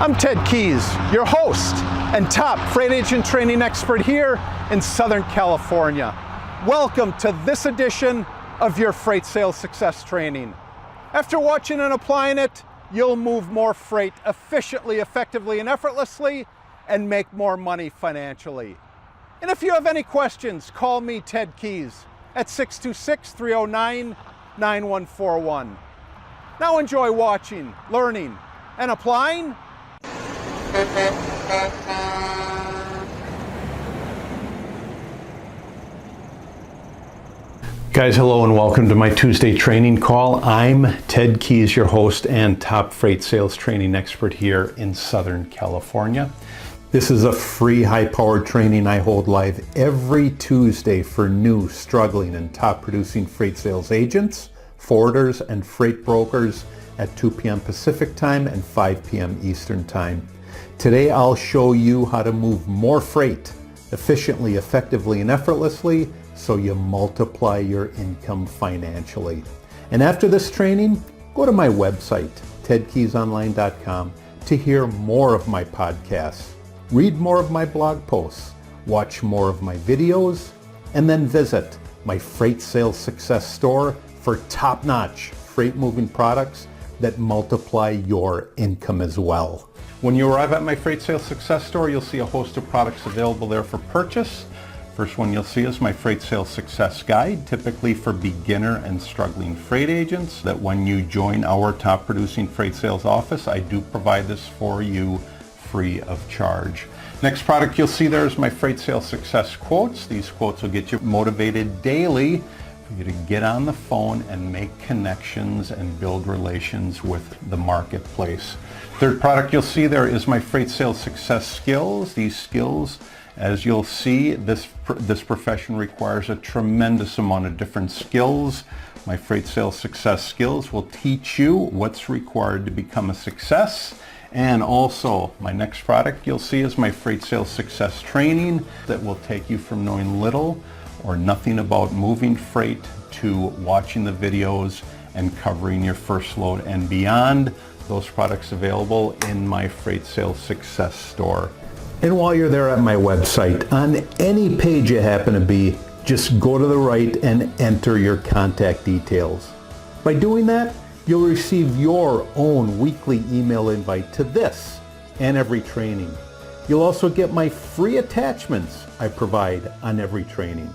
I'm Ted Keys, your host and top freight agent training expert here in Southern California. Welcome to this edition of your Freight Sales Success Training. After watching and applying it, you'll move more freight efficiently, effectively, and effortlessly, and make more money financially. And if you have any questions, call me, Ted Keys, at 626-309-9141. Now enjoy watching, learning, and applying. Guys, hello and welcome to my Tuesday training call. I'm Ted Keys, your host and top freight sales training expert here in Southern California. This is a free high-powered training I hold live every Tuesday for new, struggling, and top-producing freight sales agents, forwarders, and freight brokers at 2 p.m. Pacific Time and 5 p.m. Eastern Time. Today I'll show you how to move more freight efficiently, effectively, and effortlessly so you multiply your income financially. And after this training, go to my website, tedkeysonline.com, to hear more of my podcasts, read more of my blog posts, watch more of my videos, and then visit my Freight Sales Success store for top-notch freight moving products that multiply your income as well. When you arrive at my Freight Sales Success store, you'll see a host of products available there for purchase. First one you'll see is my Freight Sales Success Guide, typically for beginner and struggling freight agents, that when you join our top producing freight sales office, I do provide this for you free of charge. Next product you'll see there is my Freight Sales Success Quotes. These quotes will get you motivated daily for you to get on the phone and make connections and build relations with the marketplace. Third product you'll see there is my Freight Sales Success Skills. These skills, as you'll see, this profession requires a tremendous amount of different skills. My Freight Sales Success Skills will teach you what's required to become a success. And also, my next product you'll see is my Freight Sales Success Training that will take you from knowing little or nothing about moving freight to watching the videos and covering your first load and beyond. Those products available in my Freight Sales Success store. And while you're there at my website, on any page you happen to be, just go to the right and enter your contact details. By doing that, you'll receive your own weekly email invite to this and every training. You'll also get my free attachments I provide on every training.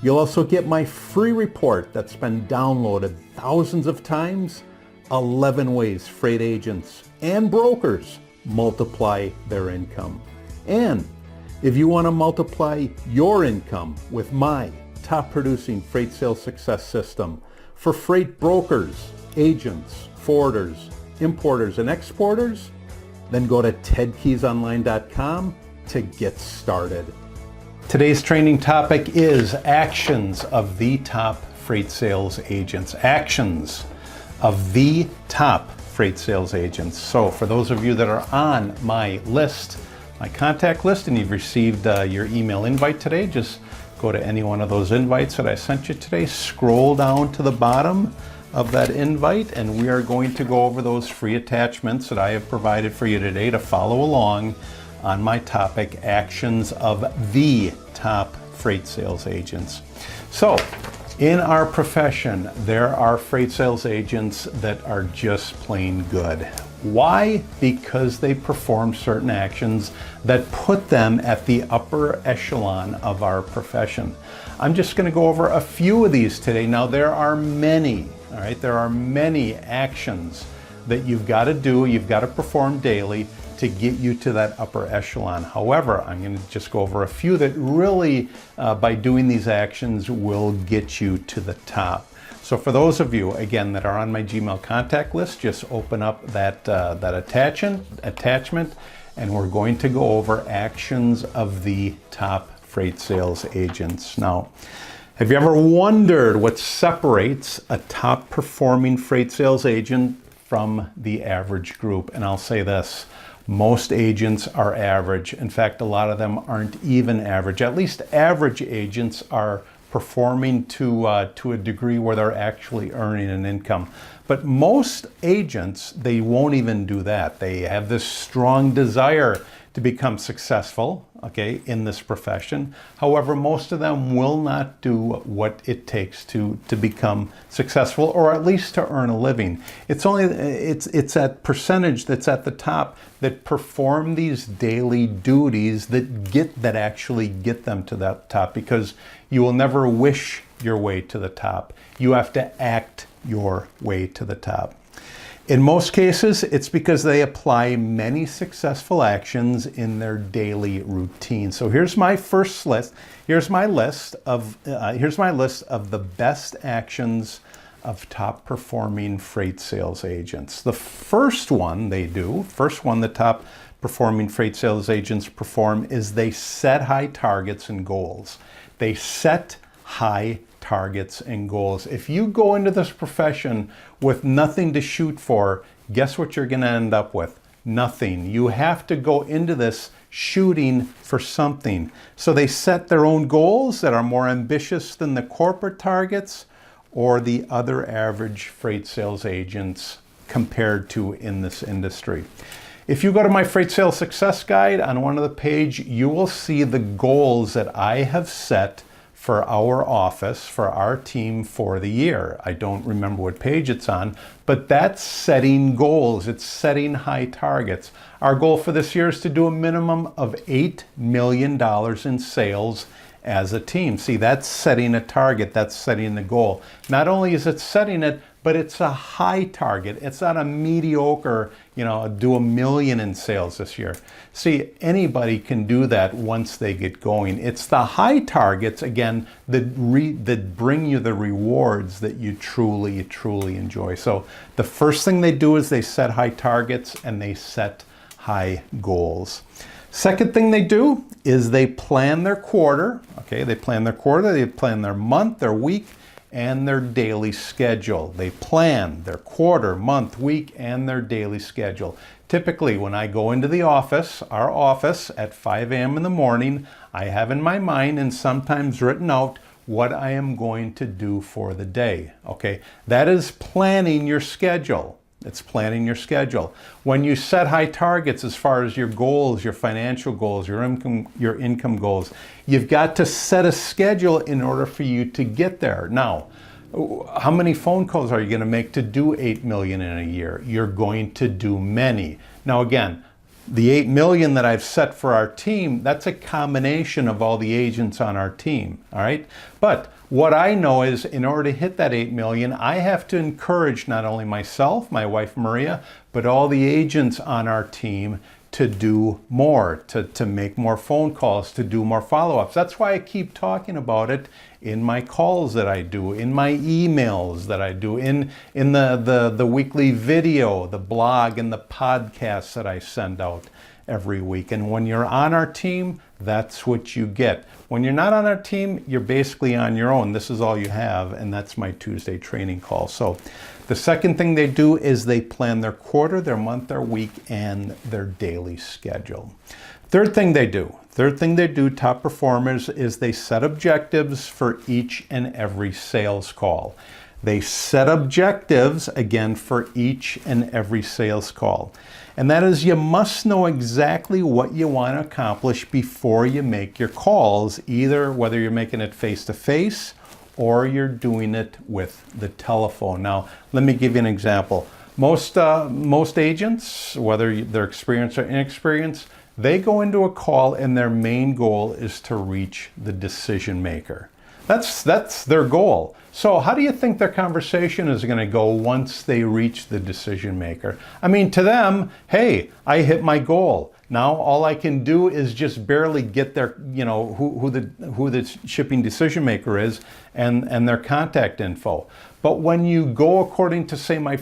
You'll also get my free report that's been downloaded thousands of times, 11 ways freight agents and brokers multiply their income. And if you want to multiply your income with my top producing freight sales success system for freight brokers, agents, forwarders, importers, and exporters, then go to tedkeysonline.com to get started. Today's training topic is actions of the top freight sales agents. Actions of the top freight sales agents. So for those of you that are on my list, my contact list, and you've received your email invite today, just go to any one of those invites that I sent you today, scroll down to the bottom of that invite, and we are going to go over those free attachments that I have provided for you today to follow along on my topic, actions of the top freight sales agents. So, in our profession, there are freight sales agents that are just plain good. Why? Because they perform certain actions that put them at the upper echelon of our profession. I'm just going to go over a few of these today. Now, there are many, all right? There are many actions that you've got to do, you've got to perform daily to get you to that upper echelon. However, I'm going to just go over a few that really, by doing these actions, will get you to the top. So for those of you, again, that are on my Gmail contact list, just open up that attachment, and we're going to go over actions of the top freight sales agents. Now, have you ever wondered what separates a top performing freight sales agent from the average group? And I'll say this, most agents are average. In fact, a lot of them aren't even average. At least average agents are performing to a degree where they're actually earning an income. But most agents, they won't even do that. They have this strong desire to become successful, okay, in this profession. However, most of them will not do what it takes to become successful, or at least to earn a living. It's that percentage that's at the top that perform these daily duties that actually get them to that top, because you will never wish your way to the top. You have to act your way to the top. In most cases, it's because they apply many successful actions in their daily routine. So here's my first list. Here's my list of the best actions of top performing freight sales agents. The first one the top performing freight sales agents perform is they set high targets and goals. They set high targets and goals. If you go into this profession with nothing to shoot for, guess what you're going to end up with? Nothing. You have to go into this shooting for something. So they set their own goals that are more ambitious than the corporate targets or the other average freight sales agents compared to in this industry. If you go to my Freight Sales Success Guide, on one of the page, you will see the goals that I have set for our office, for our team for the year. I don't remember what page it's on, but that's setting goals. It's setting high targets. Our goal for this year is to do a minimum of $8 million in sales as a team. See, that's setting a target. That's setting the goal. Not only is it setting it, but it's a high target. It's not a mediocre, do $1 million in sales this year. See, anybody can do that once they get going. It's the high targets, again, that bring you the rewards that you truly, truly enjoy. So the first thing they do is they set high targets and they set high goals. Second thing they do is they plan their quarter. Okay, they plan their quarter, they plan their month, their week, and their daily schedule. They plan their quarter, month, week, and their daily schedule. Typically, when I go into the office, our office, at 5 a.m. in the morning, I have in my mind and sometimes written out what I am going to do for the day. Okay, that is planning your schedule. It's planning your schedule. When you set high targets as far as your goals, your financial goals, your income goals, you've got to set a schedule in order for you to get there. Now, how many phone calls are you going to make to do 8 million in a year? You're going to do many. Now again, the 8 million that I've set for our team, that's a combination of all the agents on our team, all right? But what I know is in order to hit that 8 million, I have to encourage not only myself, my wife Maria, but all the agents on our team to do more, to make more phone calls, to do more follow-ups. That's why I keep talking about it in my calls that I do, in my emails that I do, in the weekly video, the blog, and the podcasts that I send out every week. And when you're on our team, that's what you get. When you're not on our team, you're basically on your own. This is all you have, and that's my Tuesday training call. So the second thing they do is they plan their quarter, their month, their week, and their daily schedule. Third thing they do, top performers, is they set objectives for each and every sales call. They set objectives, again, for each and every sales call. And that is, you must know exactly what you want to accomplish before you make your calls, either whether you're making it face-to-face or you're doing it with the telephone. Now, let me give you an example. Most agents, whether they're experienced or inexperienced, they go into a call and their main goal is to reach the decision maker. That's their goal. So how do you think their conversation is going to go once they reach the decision maker? I mean, to them, hey, I hit my goal. Now all I can do is just barely get their, who the shipping decision maker is and their contact info. But when you go according to, say, my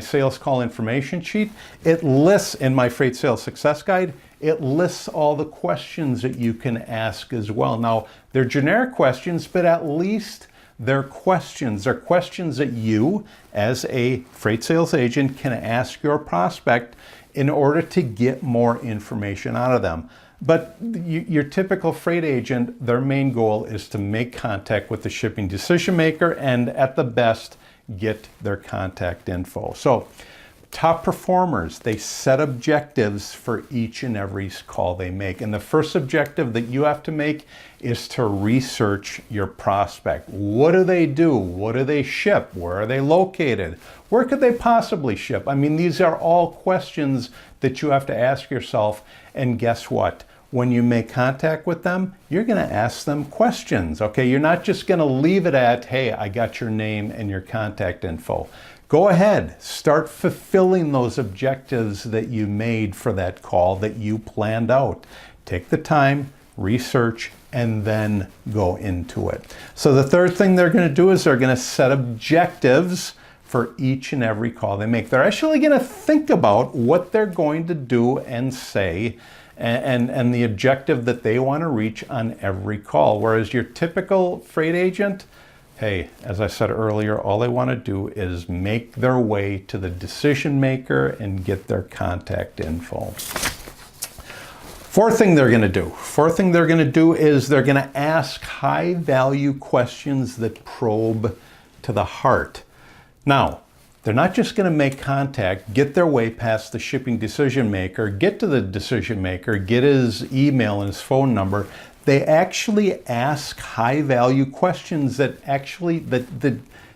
sales call information sheet, it lists in my Freight Sales Success Guide, it lists all the questions that you can ask as well. Now, they're generic questions, but at least they're questions. They're questions that you, as a freight sales agent, can ask your prospect in order to get more information out of them. But your typical freight agent, their main goal is to make contact with the shipping decision maker and at the best, get their contact info. So top performers, they set objectives for each and every call they make. And the first objective that you have to make is to research your prospect. What do they do? What do they ship? Where are they located? Where could they possibly ship? I mean, these are all questions that you have to ask yourself. And guess what? When you make contact with them, you're going to ask them questions. Okay, you're not just going to leave it at, hey, I got your name and your contact info. Go ahead, start fulfilling those objectives that you made for that call that you planned out. Take the time, research, and then go into it. So the third thing they're going to do is they're going to set objectives for each and every call they make. They're actually going to think about what they're going to do and say and the objective that they want to reach on every call. Whereas your typical freight agent, hey, as I said earlier, all they want to do is make their way to the decision maker and get their contact info. Fourth thing they're going to do is they're going to ask high value questions that probe to the heart. Now, they're not just going to make contact, get their way past the shipping decision maker, get to the decision maker, get his email and his phone number. They actually ask high value questions that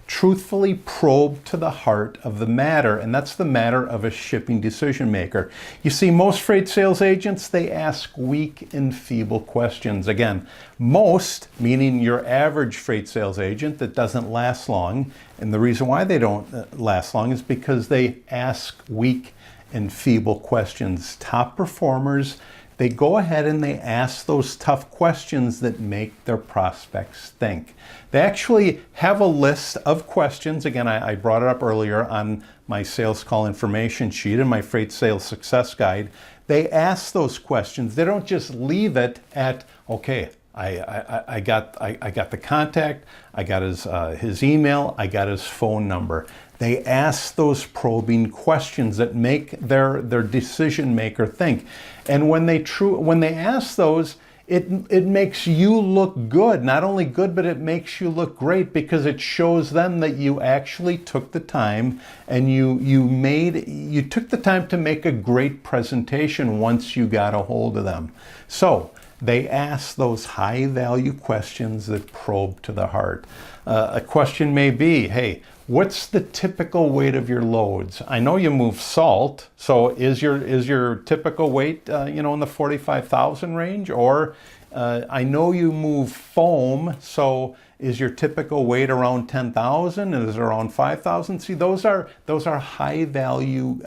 truthfully probe to the heart of the matter, and that's the matter of a shipping decision maker. You see, most freight sales agents, they ask weak and feeble questions. Again, most, meaning your average freight sales agent that doesn't last long, and the reason why they don't last long is because they ask weak and feeble questions. Top performers, they go ahead and they ask those tough questions that make their prospects think. They actually have a list of questions. Again, I brought it up earlier on my sales call information sheet and my freight sales success guide. They ask those questions. They don't just leave it at, okay, I got the contact, I got his email, I got his phone number. They ask those probing questions that make their decision maker think. And when they ask those, it makes you look good. Not only good, but it makes you look great because it shows them that you actually took the time and you took the time to make a great presentation once you got a hold of them. So they ask those high value questions that probe to the heart. A question may be, hey, what's the typical weight of your loads? I know you move salt, so is your typical weight in the 45,000 range? Or I know you move foam, so is your typical weight around 10,000? Is it around 5,000? See, those are high value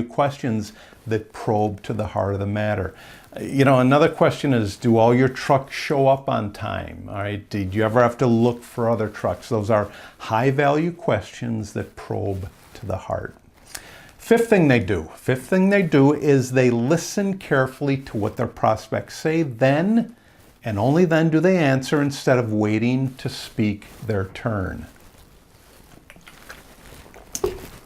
questions that probe to the heart of the matter. Another question is, do all your trucks show up on time? All right, did you ever have to look for other trucks? Those are high value questions that probe to the heart. Fifth thing they do is they listen carefully to what their prospects say. Then, and only then, do they answer instead of waiting to speak their turn.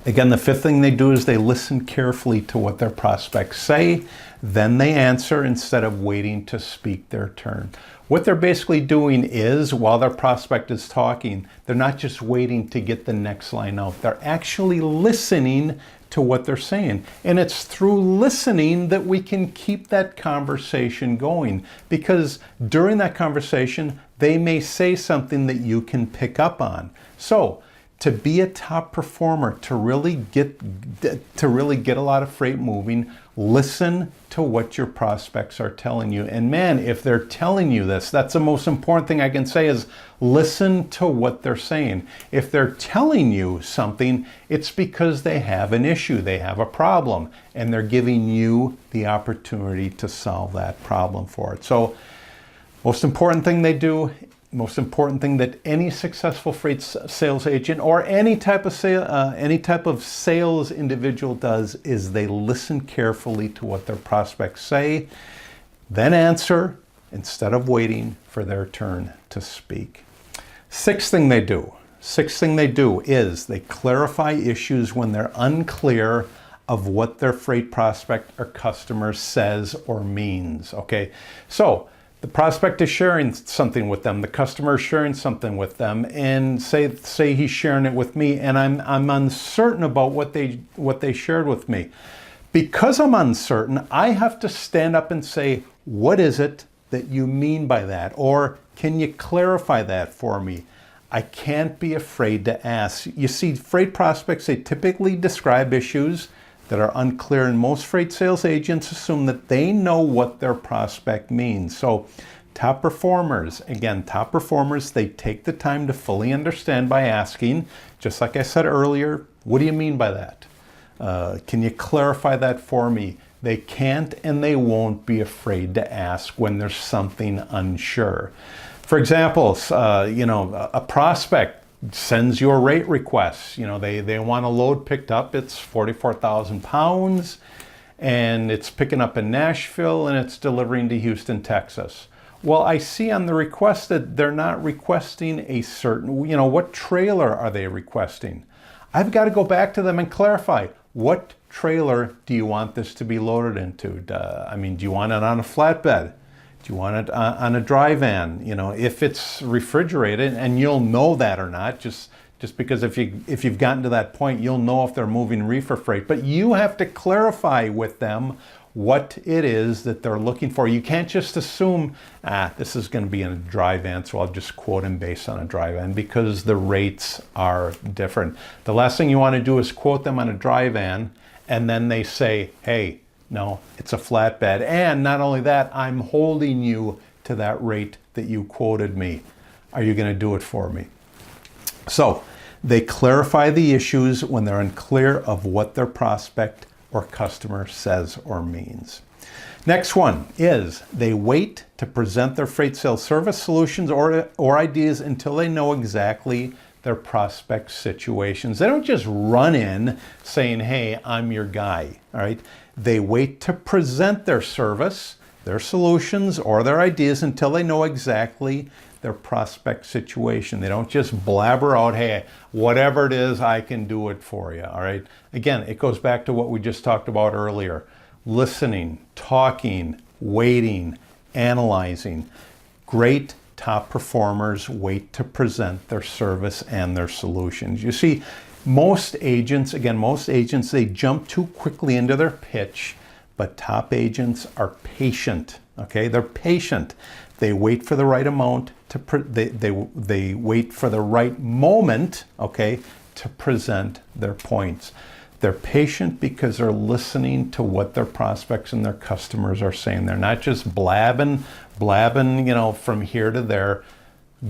Again, the fifth thing they do is they listen carefully to what their prospects say. Then they answer instead of waiting to speak their turn. What they're basically doing is, while their prospect is talking, they're not just waiting to get the next line out. They're actually listening to what they're saying. And it's through listening that we can keep that conversation going. Because during that conversation, they may say something that you can pick up on. So, to be a top performer, to really get a lot of freight moving, listen to what your prospects are telling you. And man, if they're telling you this, that's the most important thing I can say is listen to what they're saying. If they're telling you something, it's because they have an issue, they have a problem, and they're giving you the opportunity to solve that problem for it. So, most important thing they do, most important thing that any successful freight sales agent or any type of sales individual does is they listen carefully to what their prospects say, then answer instead of waiting for their turn to speak. Sixth thing they do is they clarify issues when they're unclear of what their freight prospect or customer says or means, okay? So the prospect is sharing something with them, the customer is sharing something with them, and say he's sharing it with me, and I'm uncertain about what they shared with me. Because I'm uncertain, I have to stand up and say, what is it that you mean by that? Or can you clarify that for me? I can't be afraid to ask. You see, freight prospects, they typically describe issues that are unclear, and most freight sales agents assume that they know what their prospect means. So top performers, they take the time to fully understand by asking, just like I said earlier, what do you mean by that? Can you clarify that for me? They can't and they won't be afraid to ask when there's something unsure. For example, a prospect sends you a rate request. They want a load picked up. It's 44,000 pounds and it's picking up in Nashville and it's delivering to Houston, Texas. Well, I see on the request that they're not requesting a certain, what trailer are they requesting? I've got to go back to them and clarify, what trailer do you want this to be loaded into? Do you want it on a flatbed? Do you want it on a dry van? If it's refrigerated, and you'll know that or not, just because if you've gotten to that point, you'll know if they're moving reefer freight. But you have to clarify with them what it is that they're looking for. You can't just assume, this is going to be in a dry van, so I'll just quote them based on a dry van, because the rates are different. The last thing you want to do is quote them on a dry van, and then they say, hey, no, it's a flatbed. And not only that, I'm holding you to that rate that you quoted me. Are you going to do it for me? So they clarify the issues when they're unclear of what their prospect or customer says or means. Next one is they wait to present their freight sales service solutions or ideas until they know exactly their prospect situations. They don't just run in saying, hey, I'm your guy, all right? They wait to present their service, their solutions, or their ideas until they know exactly their prospect situation. They don't just blabber out, hey, whatever it is, I can do it for you, all right? Again, it goes back to what we just talked about earlier. Listening, talking, waiting, analyzing. Great top performers wait to present their service and their solutions. You see, most agents, they jump too quickly into their pitch, but top agents are patient, okay? They're patient. They wait for the right amount they wait for the right moment, okay, to present their points. They're patient because they're listening to what their prospects and their customers are saying. They're not just blabbing, from here to there.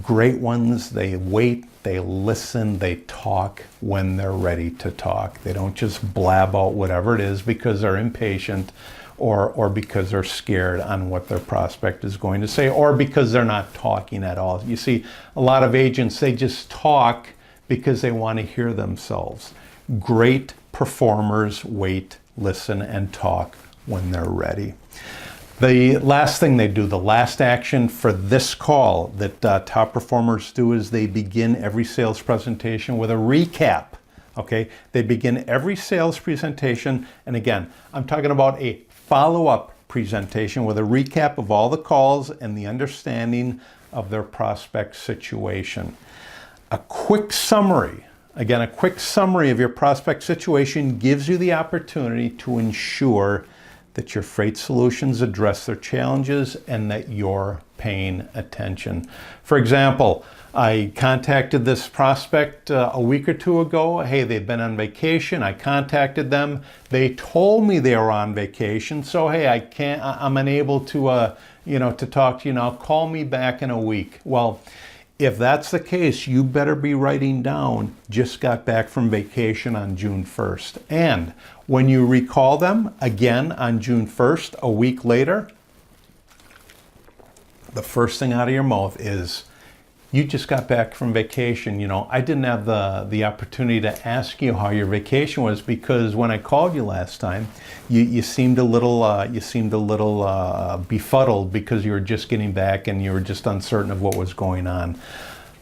Great ones, they wait, they listen, they talk when they're ready to talk. They don't just blab out whatever it is because they're impatient or because they're scared on what their prospect is going to say, or because they're not talking at all. You see, a lot of agents, they just talk because they want to hear themselves. Great performers wait, listen, and talk when they're ready. The last thing they do, the last action for this call that top performers do, is they begin every sales presentation with a recap. Okay, they begin every sales presentation, and again, I'm talking about a follow-up presentation with a recap of all the calls and the understanding of their prospect situation. A quick summary of your prospect situation gives you the opportunity to ensure that your freight solutions address their challenges and that you're paying attention. For example, I contacted this prospect a week or two ago. Hey, they've been on vacation. I contacted them. They told me they were on vacation. So, hey, I'm unable to, to talk to you now. Call me back in a week. Well, if that's the case, you better be writing down, just got back from vacation on June 1st. And when you recall them again on June 1st, a week later, the first thing out of your mouth is, you just got back from vacation. I didn't have the opportunity to ask you how your vacation was, because when I called you last time, you seemed a little befuddled because you were just getting back and you were just uncertain of what was going on.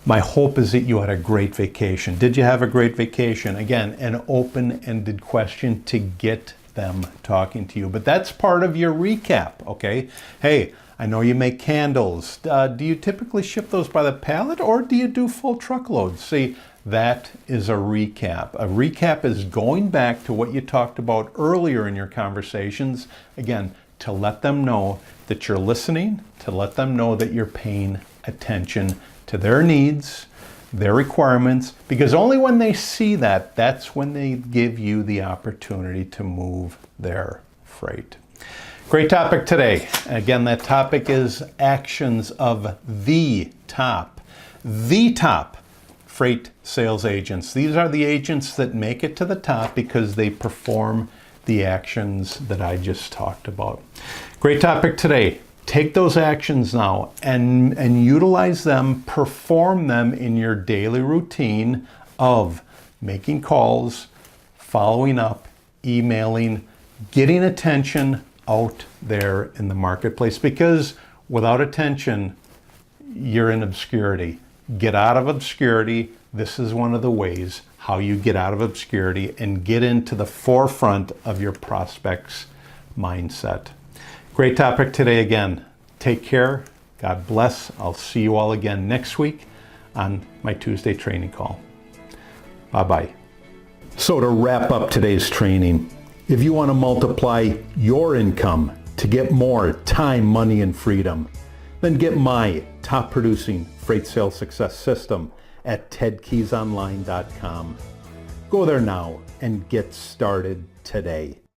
My hope is that you had a great vacation. Did you have a great vacation? Again, an open-ended question to get them talking to you. But that's part of your recap, okay? Hey, I know you make candles. Do you typically ship those by the pallet or do you do full truckloads? See, that is a recap. A recap is going back to what you talked about earlier in your conversations. Again, to let them know that you're listening, to let them know that you're paying attention to their needs, their requirements, because only when they see that, that's when they give you the opportunity to move their freight. Great topic today. Again, that topic is actions of the top freight sales agents. These are the agents that make it to the top because they perform the actions that I just talked about. Great topic today. Take those actions now and utilize them, perform them in your daily routine of making calls, following up, emailing, getting attention out there in the marketplace, because without attention, you're in obscurity. Get out of obscurity. This is one of the ways how you get out of obscurity and get into the forefront of your prospect's mindset. Great topic today again. Take care. God bless. I'll see you all again next week on my Tuesday training call. Bye-bye. So to wrap up today's training, if you want to multiply your income to get more time, money, and freedom, then get my top producing freight sales success system at tedkeysonline.com. Go there now and get started today.